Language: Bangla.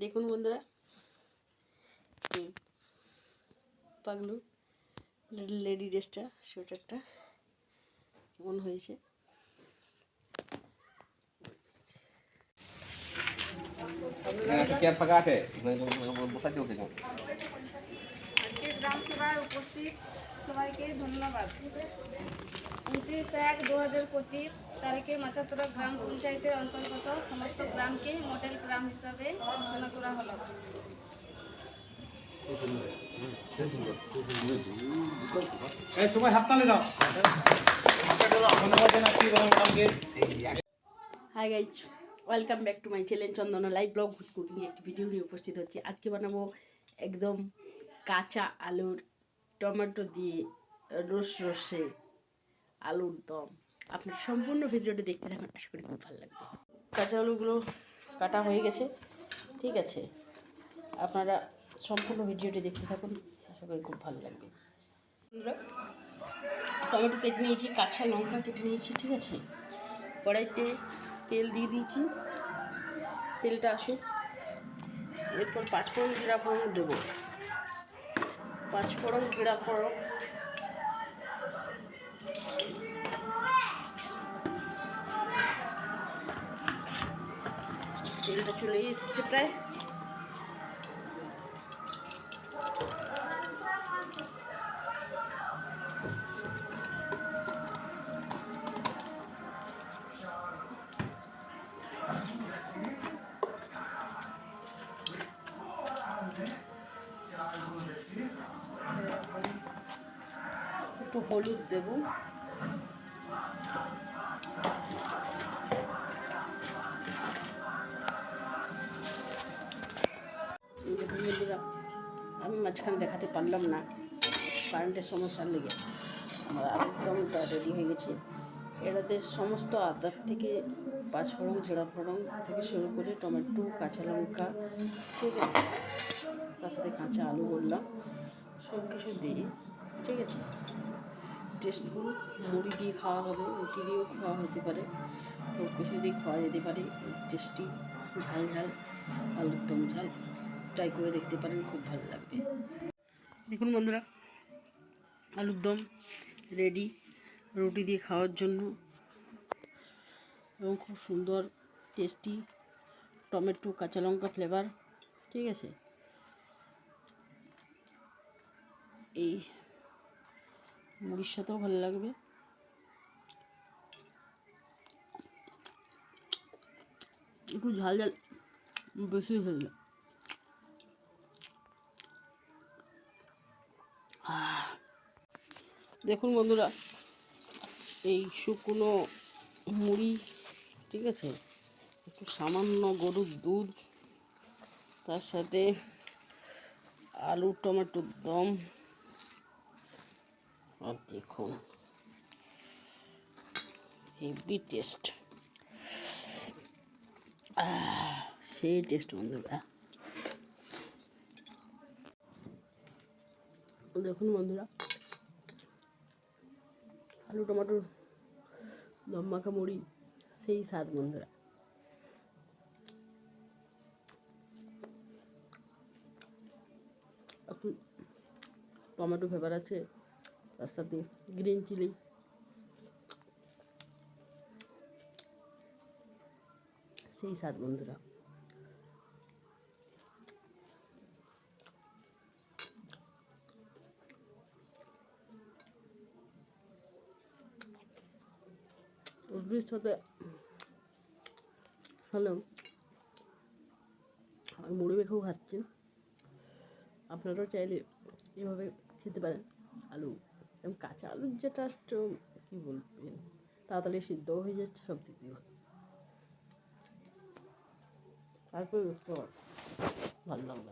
দেখুন বন্ধুরা, পাগলু লেডি ড্রেসটা, সোয়েটারটা কেমন হয়েছে। গ্রাম সভায় উপস্থিত সবাইকে ধন্যবাদ। 29/1/2025 তারিখে মাচাতরা গ্রাম পঞ্চায়েতের অন্তর্গত সমস্ত গ্রামকে মডেল গ্রাম হিসাবে ঘোষণা করা হলো। Hi guys, welcome back to my channel Chandana live blog cooking. একটি ভিডিও নিয়ে উপস্থিত হচ্ছে। আজকে বানাবো একদম কাঁচা আলুর টমেটো দিয়ে রসে আলুর দম। আপনার সম্পূর্ণ ভিডিওটি দেখতে থাকুন, আশা করি খুব ভালো লাগবে। কাঁচা আলুগুলো কাটা হয়ে গেছে, ঠিক আছে। আপনারা সম্পূর্ণ ভিডিওটি দেখতে থাকুন, আশা করি খুব ভালো লাগবে। টমেটো কেটে নিয়েছি, কাঁচা লঙ্কা কেটে নিয়েছি, ঠিক আছে। কড়াইতে তেল দিয়ে দিয়েছি, তেলটা আসুক। এরপর পাঁচফোড়ন জিরা ফোড়ন দেবো। পাঁচফোড়ন জিরা ফোড়ন তেলটা চলে এসছে প্রায়। একটু হলুদ দেব, আমি মাঝখানে দেখাতে পারলাম না, কারেন্টের সমস্যার লেগে। আমার আলুরদমটা রেডি হয়ে গেছে। এটাতে সমস্ত আদার থেকে পাঁচফোড়ন জিরা ফোড়ন থেকে শুরু করে টমেটো কাঁচা লঙ্কা, ঠিক আছে, তার সাথে কাঁচা আলু বললাম, সব কিছু দিয়ে, ঠিক আছে। টেস্টফুল মুড়ি দিয়ে খাওয়া হবে, রুটি দিয়েও খাওয়া হতে পারে, সব কিছু দিয়ে খাওয়া যেতে পারে। টেস্টি ঝাল ঝাল আলুর দম ঝাল ট্রাই করে দেখতে পারেন, খুব ভালো লাগবে। দেখুন বন্ধুরা, আলুর দম রেডি রুটি দিয়ে খাওয়ার জন্য, এবং খুব সুন্দর টেস্টি টমেটো কাঁচা লঙ্কা ফ্লেভার, ঠিক আছে। এই মুড়ির সাথেও ভালো লাগবে। একটু ঝাল ঝাল বেশি হয়ে যায়। দেখুন বন্ধুরা, এই শুকনো মুড়ি, ঠিক আছে, একটু সামান্য গরুর দুধ, তার সাথে আলু টমেটোর দম, আর দেখুন হেভি টেস্ট, সেই টেস্ট বন্ধুরা। দেখুন বন্ধুরা, আলু টমেটোর দম মাখা মুড়ি, সেই স্বাদ বন্ধুরা। একটু টমেটো ফ্লেভার আছে, তার সাথে গ্রিন চিলি, সেই স্বাদ বন্ধুরা। রুটির সাথে হলেও মুড়ি মেখেও খাচ্ছেন, আপনারাও চাইলে এভাবে খেতে পারেন। আলু এবং কাঁচা আলুর যেটা কী বলবেন, তাড়াতাড়ি সিদ্ধও হয়ে যাচ্ছে, সব দিক দিয়ে তারপরে ভালো লাগবে।